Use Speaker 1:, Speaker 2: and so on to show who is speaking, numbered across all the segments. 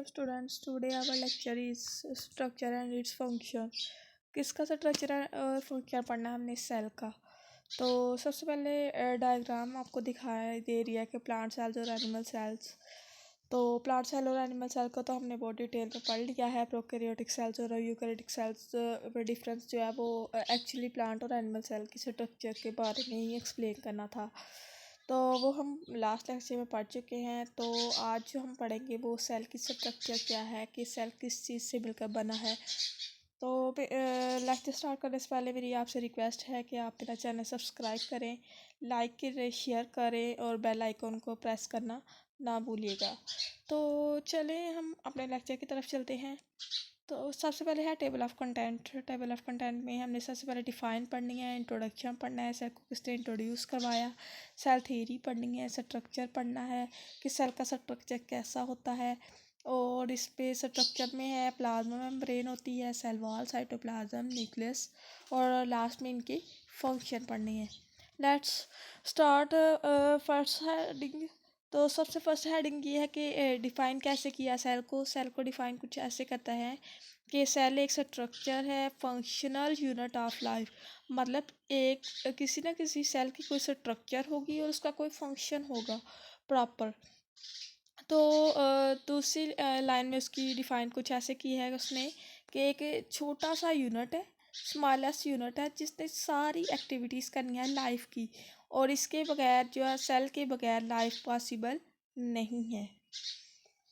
Speaker 1: morning students. Today our lecture is structure and its function. किसका structure और function पढ़ना है हमने सेल का। तो सबसे पहले डायग्राम आपको दिखाई दे रही है कि प्लांट सेल्स और एनिमल सेल्स। तो प्लांट सेल और एनिमल सेल को तो हमने बहुत डिटेल में पढ़ लिया है। प्रोकैरियोटिक सेल्स और यूकैरियोटिक सेल्स में डिफरेंस जो है वो एक्चुअली प्लांट और एनिमल सेल की स्ट्रक्चर के बारे में ही एक्सप्लेन करना था। तो वो हम लास्ट लेक्चर में पढ़ चुके हैं। तो आज जो हम पढ़ेंगे वो सेल की स्ट्रक्चर क्या है, कि सेल किस चीज़ से मिलकर बना है। तो लेक्चर स्टार्ट करने से पहले मेरी आपसे रिक्वेस्ट है कि आप मेरा चैनल सब्सक्राइब करें, लाइक करें, शेयर करें और बेल आइकन को प्रेस करना ना भूलिएगा। तो चलें हम अपने लेक्चर की तरफ चलते हैं। तो सबसे पहले है table of content. Table of content में हमने सबसे पहले डिफाइन पढ़नी है, इंट्रोडक्शन पढ़ना है, सेल को किसने इंट्रोड्यूस करवाया, सेल थ्योरी पढ़नी है, स्ट्रक्चर पढ़ना है कि सेल का स्ट्रक्चर कैसा होता है। और इस पे स्ट्रक्चर में है प्लाज्मा मेम्ब्रेन होती है, सेल वॉल, साइटोप्लाज्म, न्यूक्लियस और लास्ट में इनकी फंक्शन पढ़नी है। Let's start first heading. तो सबसे फर्स्ट हेडिंग ये है कि डिफ़ाइन कैसे किया सेल को। सेल को डिफ़ाइन कुछ ऐसे करता है कि सेल एक स्ट्रक्चर है, फंक्शनल यूनिट ऑफ लाइफ। मतलब एक किसी न किसी सेल की कोई स्ट्रक्चर होगी और उसका कोई फंक्शन होगा प्रॉपर। तो दूसरी लाइन में उसकी डिफ़ाइन कुछ ऐसे की है उसने कि एक छोटा सा यूनिट है, स्मॉलेस्ट यूनिट है जिसने सारी एक्टिविटीज़ करनी है लाइफ की, और इसके बगैर जो है सेल के बगैर लाइफ पॉसिबल नहीं है।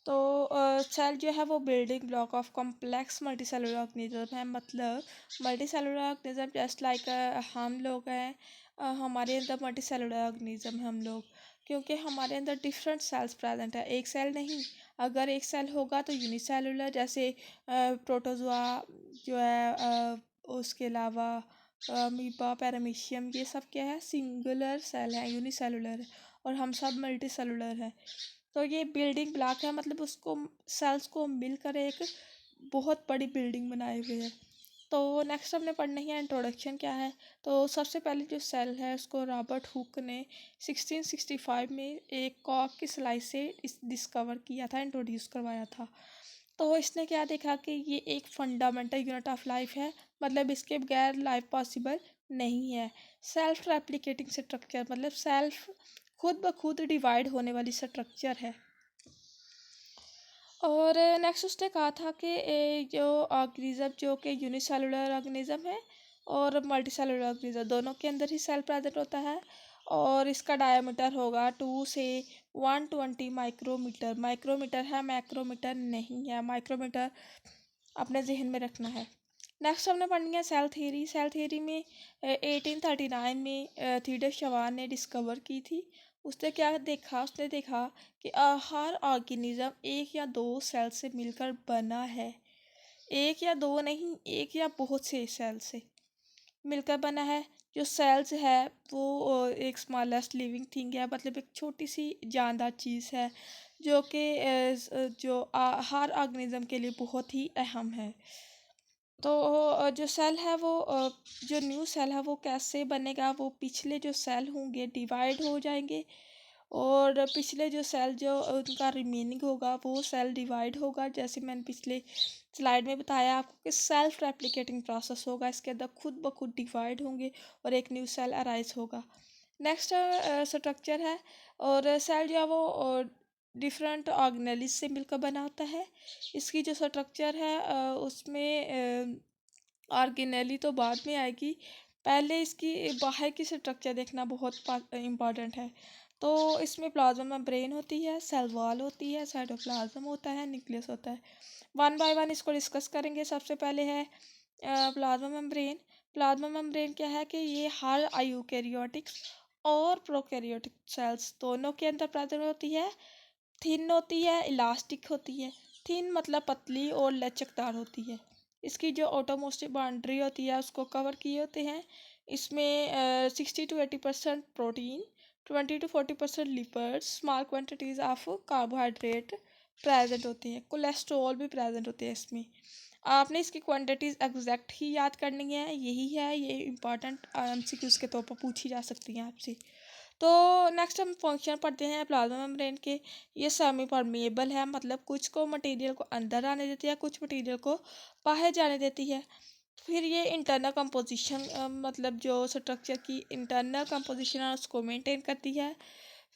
Speaker 1: तो सेल जो है वो building block of complex multicellular organism है। मतलब मल्टीसेलुलर ऑर्गेनिज्म जस्ट लाइक हम लोग हैं, हमारे अंदर मल्टीसेलुलर ऑर्गेनिज्म है हम लोग, क्योंकि हमारे अंदर डिफरेंट सेल्स प्रेजेंट है, एक सेल नहीं। अगर एक सेल होगा तो यूनिसेलुलर, जैसे प्रोटोजोआ जो है, उसके अलावा अमीबा, पैरामीशियम, ये सब क्या है, सिंगुलर सेल है, यूनिसेलुलर है, और हम सब मल्टी सेलुलर है। तो ये बिल्डिंग ब्लॉक है, मतलब उसको सेल्स को मिलकर एक बहुत बड़ी बिल्डिंग बनाए हुए है। तो नेक्स्ट हमने पढ़ना है इंट्रोडक्शन क्या है। तो सबसे पहले जो सेल है उसको रॉबर्ट हुक ने 1665 में एक कॉक की स्लाइस से डिस्कवर किया था, इंट्रोड्यूस करवाया था। तो इसने क्या देखा कि ये एक फंडामेंटल यूनिट ऑफ लाइफ है, मतलब इसके बगैर लाइफ पॉसिबल नहीं है। सेल्फ रेप्लिकेटिंग स्ट्रक्चर, मतलब सेल्फ खुद ब खुद डिवाइड होने वाली स्ट्रक्चर है। और नेक्स्ट उसने कहा था कि जो ऑर्गेनिज्म जो कि यूनिसेलुलर ऑर्गेनिज्म है और मल्टीसेलुलर ऑर्गेनिज्म, दोनों के अंदर ही सेल प्रेजेंट होता है, और इसका डायमीटर होगा 2 से 120 माइक्रोमीटर। माइक्रोमीटर है, मैक्रोमीटर नहीं है। माइक्रोमीटर अपने जहन में रखना है। नेक्स्ट हमने पढ़नी है सेल थ्योरी। सेल थ्योरी में 1839 में थीडर शवान ने डिस्कवर की थी। उसने क्या देखा, उसने देखा कि हर ऑर्गेनिज्म एक या दो सेल से मिलकर बना है। एक या दो नहीं, एक या बहुत से सेल से मिलकर बना है। जो सेल्स है वो एक स्मॉलेस्ट लिविंग थिंग है, मतलब एक छोटी सी जानदार चीज़ है जो कि हर ऑर्गेनिज्म के लिए बहुत ही अहम है। तो जो सेल है वो जो न्यू सेल है वो कैसे बनेगा, वो पिछले जो सेल होंगे डिवाइड हो जाएंगे, और पिछले जो सेल जो उनका रिमेनिंग होगा वो सेल डिवाइड होगा। जैसे मैंने पिछले स्लाइड में बताया आपको कि सेल्फ रेप्लिकेटिंग प्रोसेस होगा, इसके अंदर खुद ब खुद डिवाइड होंगे और एक न्यू सेल अराइज होगा। नेक्स्ट स्ट्रक्चर है, और सेल जो है वो डिफरेंट ऑर्गेनेलिज से मिलकर बना होता है। इसकी जो स्ट्रक्चर है उसमें ऑर्गेनेली तो बाद में आएगी, पहले इसकी बाहर की स्ट्रक्चर देखना बहुत इम्पॉर्टेंट है। तो इसमें प्लाज्मा मेम्ब्रेन होती है, सेल वॉल होती है, साइटोप्लाज्म होता है, न्यूक्लियस होता है। वन बाय वन इसको डिस्कस करेंगे। सबसे पहले है प्लाज्मा मेम्ब्रेन। प्लाज्मा मेम्ब्रेन क्या है कि ये हर यूकैरियोटिक और प्रोकैरियोटिक सेल्स दोनों के अंदर प्रेजेंट होती है। थिन होती है, इलास्टिक होती है। थिन मतलब पतली और लचकदार होती है। इसकी जो ऑटोमोस्ट बाउंड्री होती है उसको कवर किए होते हैं। इसमें 60 to 80% protein, 20 to 40% lipids, small quantities of carbohydrate present होती हैं। कोलेस्ट्रॉल भी प्रेजेंट होते हैं इसमें। आपने इसकी क्वांटिटीज़ एग्जैक्ट ही याद करनी है, यही है, ये इंपॉर्टेंट MCQs के तौर पर पूछी जा सकती हैं आपसे। तो नेक्स्ट हम फंक्शन पढ़ते हैं प्लाज्मा मेम्ब्रेन के। ये सेमी परमिएबल है, मतलब कुछ को मटेरियल को अंदर आने देती है, कुछ मटेरियल को बाहर जाने देती है। फिर ये इंटरनल कंपोजिशन, मतलब जो स्ट्रक्चर की इंटरनल कंपोजिशन है उसको मेंटेन करती है।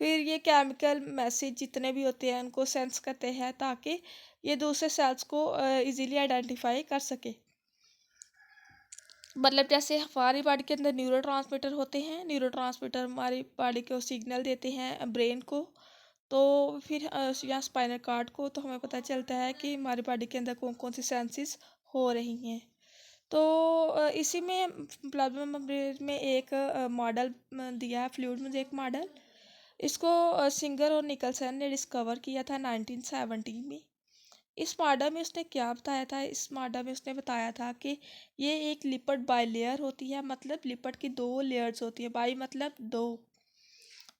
Speaker 1: फिर ये केमिकल मैसेज जितने भी होते हैं उनको सेंस करते हैं ताकि ये दूसरे सेल्स को इजीली आइडेंटिफाई कर सके। मतलब जैसे हमारी बॉडी के अंदर न्यूरोट्रांसमीटर होते हैं, न्यूरोट्रांसमीटर हमारी बॉडी को सिग्नल देते हैं ब्रेन को, तो फिर या स्पाइनल कार्ड को, तो हमें पता चलता है कि हमारी बॉडी के अंदर कौन कौन सी सेंसेस हो रही हैं। तो इसी में प्लाज्मा मेम्ब्रेन में एक मॉडल दिया है, फ्लूइड में एक मॉडल। इसको सिंगर और निकलसन ने डिस्कवर किया था 1970 में। इस मॉडल में उसने क्या बताया था, इस मॉडल में उसने बताया था कि ये एक लिपिड बाइलेयर होती है, मतलब लिपिड की 2 लेयर्स होती है, बाई मतलब 2।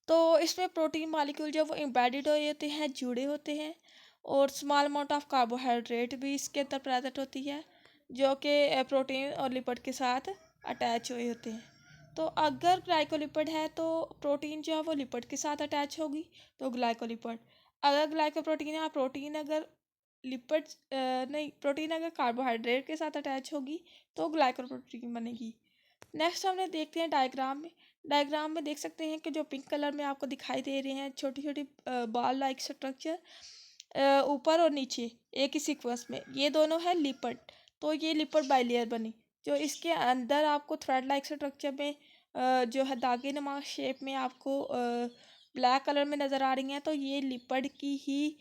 Speaker 1: तो इसमें प्रोटीन मॉलिक्यूल जो वो एम्बेडेड होते हैं, जुड़े होते हैं, और स्मॉल अमाउंट ऑफ कार्बोहाइड्रेट भी इसके अंदर प्रेजेंट होती है, जो कि प्रोटीन और लिपिड के साथ अटैच हुए होते हैं। तो अगर ग्लाइकोलिपिड है तो प्रोटीन जो है वो लिपिड के साथ अटैच होगी, तो ग्लाइकोलिपिड। अगर ग्लाइकोप्रोटीन है, प्रोटीन अगर लिपिड नहीं, प्रोटीन अगर कार्बोहाइड्रेट के साथ अटैच होगी तो ग्लाइकोप्रोटीन बनेगी। नेक्स्ट हमने देखते हैं डायग्राम में। डायग्राम में देख सकते हैं कि जो पिंक कलर में आपको दिखाई दे रहे हैं छोटी छोटी बॉल लाइक स्ट्रक्चर ऊपर और नीचे एक ही सीक्वेंस में, ये दोनों है लिपिड। तो ये लिपिड बाइलेयर बनी। जो इसके अंदर आपको थ्रेड लाइक स्ट्रक्चर में जो है दागे नुमा शेप में आपको ब्लैक कलर में नज़र आ रही हैं, तो ये लिपिड की ही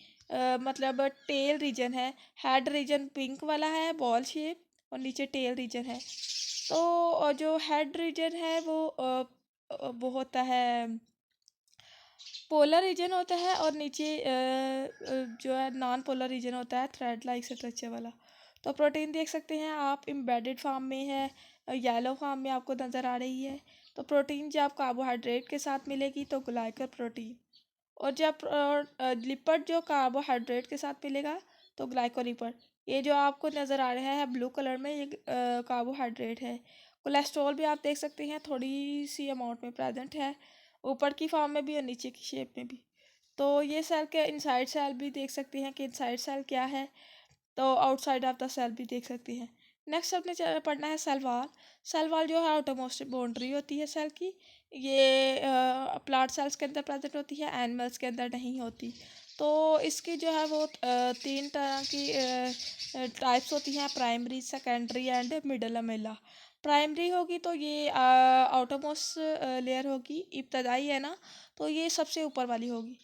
Speaker 1: मतलब टेल रीजन है। हेड रीजन पिंक वाला है बॉल शेप, और नीचे टेल रीजन है। तो जो हेड रीजन है वो होता है पोलर रीजन होता है, और नीचे जो है नॉन पोलर रीजन होता है थ्रेड लाइक स्ट्रक्चर वाला। तो प्रोटीन देख सकते हैं आप एम्बेडेड फॉर्म में है, येलो फॉर्म में आपको नज़र आ रही है। तो प्रोटीन जब कार्बोहाइड्रेट के साथ मिलेगी तो ग्लाइकल प्रोटीन, और जब लिपिड जो कार्बोहाइड्रेट के साथ मिलेगा तो ग्लाइकोलिपिड। ये जो आपको नज़र आ रहा है ब्लू कलर में, ये कार्बोहाइड्रेट है। कोलेस्ट्रॉल भी आप देख सकते हैं थोड़ी सी अमाउंट में प्रेजेंट है, ऊपर की फॉर्म में भी और नीचे की शेप में भी। तो ये सेल के इनसाइड सेल भी देख सकते हैं कि इनसाइड सेल क्या है, तो आउटसाइड ऑफ द सेल भी देख सकते हैं। नेक्स्ट अपने पढ़ना है सेल वॉल। सेल वॉल जो है आउटरमोस्ट बाउंड्री होती है सेल की। ये प्लांट सेल्स के अंदर प्रेजेंट होती है, एनिमल्स के अंदर नहीं होती। तो इसकी जो है वो 3 तरह की टाइप्स होती हैं, primary, secondary and middle Lamela. Primary होगी तो ये आउटरमोस्ट लेयर होगी, इब्तदाई है ना, तो ये सबसे ऊपर वाली होगी।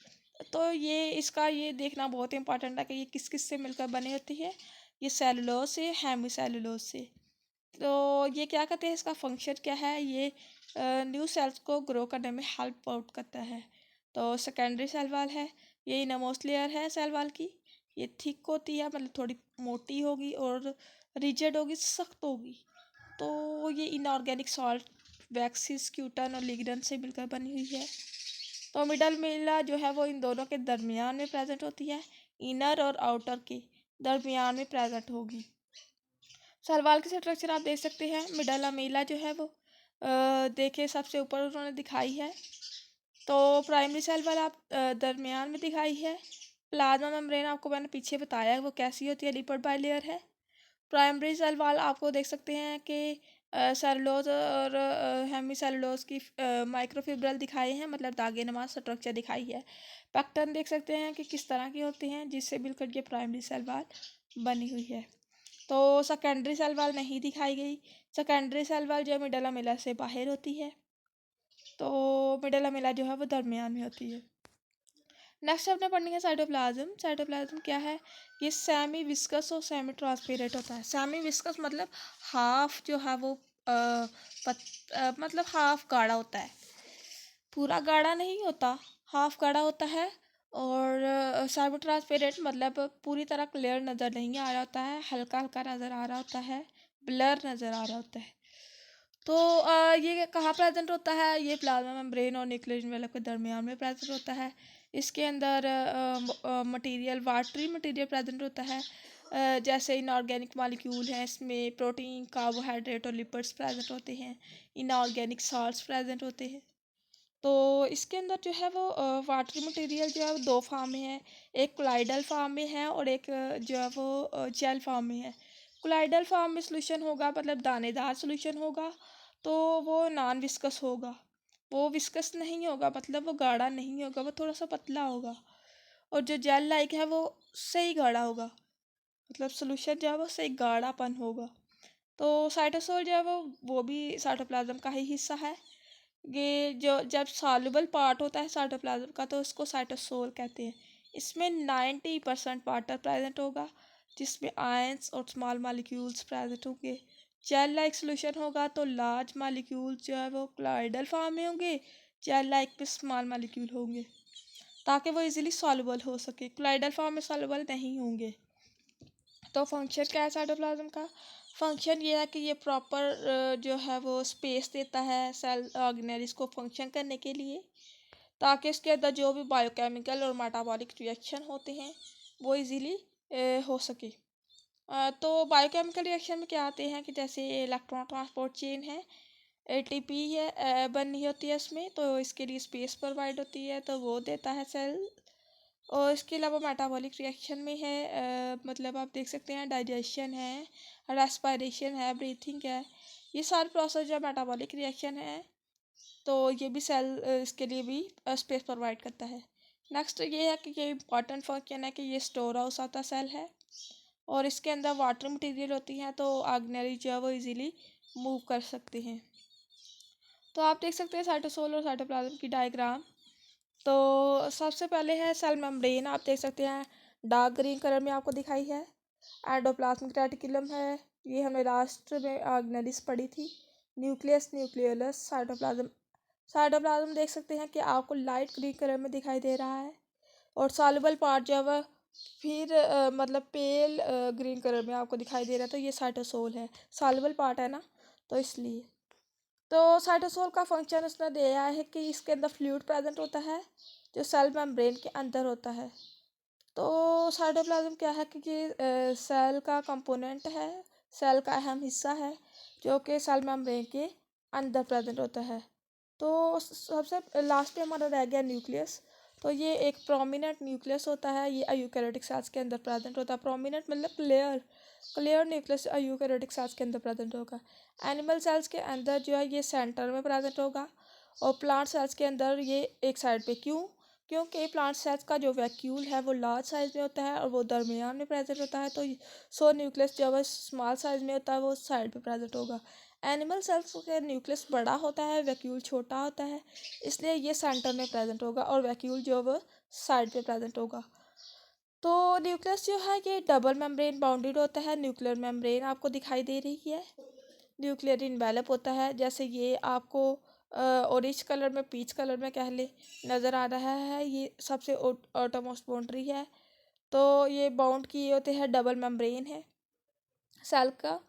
Speaker 1: तो ये इसका ये देखना बहुत इंपॉर्टेंट है कि ये किस किस से मिलकर बनी होती है। ये सेलुलोज से, हेमी सेलुलोज से। तो ये क्या करते हैं, इसका फंक्शन क्या है, ये न्यू सेल्स को ग्रो करने में हेल्प आउट करता है। तो सेकेंडरी सेल वाल है, ये इनमोस्ट लेयर है सेल वाल की। ये थिक होती है, मतलब थोड़ी मोटी होगी, और रिजिड होगी, सख्त होगी। तो ये इनऑर्गेनिक सॉल्ट, वैक्सीज, क्यूटन और लिग्नन से मिलकर बनी हुई है। तो मिडल मिला जो है वो इन दोनों के दरमियान में प्रेजेंट होती है, इनर और आउटर के दरमियान में प्रेजेंट होगी। सलवार की स्ट्रक्चर आप देख सकते हैं, मिडल अमीला जो है वो देखिए सबसे ऊपर उन्होंने दिखाई है। तो प्राइमरी सेल वाल आप दरमियान में दिखाई है। प्लाज्मा मेम्ब्रेन आपको मैंने पीछे बताया है वो कैसी होती है, लिपिड बाइलेयर है। प्राइमरी सेल वाल आपको देख सकते हैं कि सेलुलोज और हेमी सेलुलोज की माइक्रोफिब्रल दिखाए हैं, मतलब दागे नुमा स्ट्रक्चर दिखाई है। पैक्टर्न देख सकते हैं कि किस तरह की होती हैं, जिससे मिलकर ये प्राइमरी सेल वाल बनी हुई है। तो सेकेंडरी सेल वाल नहीं दिखाई गई। सेकेंडरी सेल वाल जो मिडल अमीला से बाहर होती है, तो मिडल अमीला जो है वो दरमियान में होती है। नेक्स्ट हमने पढ़नी है साइटोप्लाज्म। साइटोप्लाज्म क्या है, ये सेमी विस्कस और सेमी ट्रांसपेरेंट होता है। सेमी विस्कस मतलब हाफ जो है वो मतलब हाफ गाढ़ा होता है, पूरा गाढ़ा नहीं होता, हाफ गाढ़ा होता है। और सेमी ट्रांसपेरेंट मतलब पूरी तरह क्लियर नज़र नहीं आ रहा होता है, हल्का हल्का नज़र आ रहा होता है, ब्लर नज़र आ रहा होता है। तो ये कहाँ प्रेजेंट होता है, ये प्लाज्मा मेम्ब्रेन और न्यूक्लियस एनवेलप के दरमियान में प्रेजेंट होता है। इसके अंदर मटेरियल, वाटरी मटेरियल प्रेजेंट होता है, जैसे इनऑर्गेनिक मॉलिक्यूल हैं, इसमें प्रोटीन, कार्बोहाइड्रेट और लिपिड्स प्रेजेंट होते हैं, इनऑर्गेनिक सॉल्ट्स प्रेजेंट होते हैं। तो इसके अंदर जो है वो वाटर मटेरियल जो है वो दो फॉर्म में है। एक कोलाइडल फॉर्म में है और एक जो है वो जेल फॉर्म में है। कोलाइडल फॉर्म में सोल्यूशन होगा मतलब दानेदार सोल्यूशन होगा, तो वो नॉन विस्कस होगा। वो विस्कस नहीं होगा मतलब वो गाढ़ा नहीं होगा, वो थोड़ा सा पतला होगा। और जो जेल लाइक है वो सही गाढ़ा होगा, मतलब सोल्यूशन जो है वो सही गाढ़ापन होगा। तो साइटोसोल जो है वो भी साइटोप्लाज्म का ही हिस्सा है। ये जो जब सॉल्युबल पार्ट होता है साइटोप्लाज्म का तो उसको साइटोसोल कहते हैं। इसमें 90% वाटर प्रेजेंट होगा, जिसमें आयंस और स्मॉल मॉलिक्यूल्स प्रेजेंट होंगे। जेल लाइक सोल्यूशन होगा तो लार्ज मॉलिक्यूल्स जो है वो क्लाइडल फॉर्म में होंगे, जेल लाइक में स्मॉल मॉलिक्यूल होंगे, ताकि वो इजीली सॉल्युबल हो सके। क्लाइडल फॉर्म में सॉल्युबल नहीं होंगे। तो फंक्शन क्या है साइटोप्लाज्म का? फंक्शन ये है कि ये प्रॉपर जो है वो स्पेस देता है सेल ऑर्गेनेल्स को फंक्शन करने के लिए, ताकि इसके अंदर जो भी बायोकेमिकल और मेटाबॉलिक रिएक्शन होते हैं वो इजीली हो सके। तो बायोकेमिकल रिएक्शन में क्या आते हैं कि जैसे इलेक्ट्रॉन ट्रांसपोर्ट चेन है, एटीपी है बननी होती है इसमें, तो इसके लिए स्पेस प्रोवाइड होती है, तो वो देता है सेल। और इसके अलावा मेटाबॉलिक रिएक्शन में है मतलब आप देख सकते हैं डाइजेशन है, रेस्पिरेशन है, ब्रीथिंग है, ये सारे प्रोसेस जो मेटाबॉलिक रिएक्शन है, तो ये भी सेल इसके लिए भी स्पेस प्रोवाइड करता है। नेक्स्ट ये है कि ये इम्पॉर्टेंट फंक्शन है कि ये स्टोर हाउस आता सेल है, और इसके अंदर वाटर मटेरियल होती हैं, तो ऑर्गेनेल जो है वो इजीली मूव कर सकते हैं। तो आप देख सकते हैं साइटोसोल और साइटोप्लाज्म की डायग्राम। तो सबसे पहले है सेल मेम्ब्रेन, आप देख सकते हैं डार्क ग्रीन कलर में आपको दिखाई है। एंडोप्लाज्मिक रेटिकुलम है, ये हमें लास्ट में ऑर्गेनेलिस पढ़ी थी। Nucleus, nucleolus, cytoplasm. साइटोप्लाज्म देख सकते हैं कि आपको लाइट ग्रीन कलर में दिखाई दे रहा है, और सॉल्युबल पार्ट जो है वह फिर मतलब पेल ग्रीन कलर में आपको दिखाई दे रहा है, तो ये साइटोसोल है। सॉल्युबल पार्ट है ना, तो इसलिए। तो साइटोसोल का फंक्शन उसने दिया है कि इसके अंदर फ्लूइड प्रेजेंट होता है जो सेल मेम्ब्रेन के अंदर होता है। तो साइटोप्लाज्म क्या है कि ये सेल का कंपोनेंट है, सेल का अहम हिस्सा है, जो कि सेल मेम्ब्रेन के अंदर प्रेजेंट होता है। तो सबसे लास्ट में हमारा रह गया न्यूक्लियस। तो ये एक प्रोमिनेंट न्यूक्लियस होता है, ये यूकैरियोटिक सेल्स के अंदर प्रेजेंट होता है। प्रोमिनेंट मतलब clear, clear nucleus eukaryotic cells के अंदर प्रेजेंट होगा। एनिमल सेल्स के अंदर जो है ये सेंटर में प्रेजेंट होगा, और प्लांट सेल्स के अंदर ये एक साइड पे। क्यों? क्योंकि प्लांट सेल्स का जो वैक्यूल है वो लार्ज साइज में होता है और वो दरमियान में प्रेजेंट होता है, तो सो न्यूक्लियस जब स्मॉल साइज में होता है वो साइड पे प्रेजेंट होगा। एनिमल सेल्स का न्यूक्लियस बड़ा होता है, वैक्यूल छोटा होता है, इसलिए ये सेंटर में प्रेजेंट होगा, और वैक्यूल जो वो साइड पे प्रेजेंट होगा। तो न्यूक्लियस जो है ये डबल मेम्ब्रेन बाउंडेड होता है। न्यूक्लियर मेम्ब्रेन आपको दिखाई दे रही है, न्यूक्लियर इन्वेलप होता है, जैसे ये आपको ऑरेंज कलर में, पीच कलर में कह ले नज़र आ रहा है, ये सबसे ऑटोमोस्ट बाउंड्री है। तो ये बाउंड किए होते हैं, डबल मेम्ब्रेन है सेल का,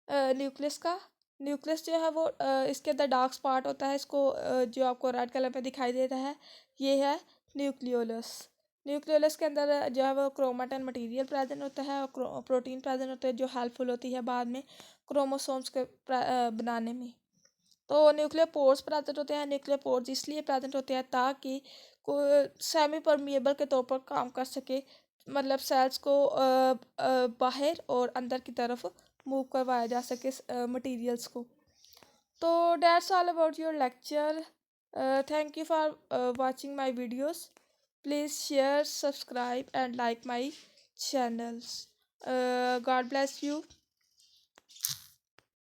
Speaker 1: न्यूक्लियस का। न्यूक्लियस जो है वो इसके अंदर डार्क स्पॉट होता है, इसको जो आपको रेड कलर में दिखाई दे रहा है, ये है न्यूक्लियोलस। न्यूक्लियोलस के अंदर जो है वो क्रोमेटिन मटेरियल प्रेजेंट होता है, और प्रोटीन प्रेजेंट होते हैं जो हेल्पफुल होती है बाद में क्रोमोसोम्स के बनाने में। तो न्यूक्लियर पोर्स प्रेजेंट होते हैं। न्यूक्लियर पोर्स इसलिए प्रेजेंट होते हैं ताकि को सेमी परमिएबल के तौर पर काम कर सके, मतलब सेल्स को बाहर और अंदर की तरफ मूव करवाया जा सके मटेरियल्स को। तो that's all about your lecture. Thank you for watching my videos. Please share, subscribe and like my channels. God bless you.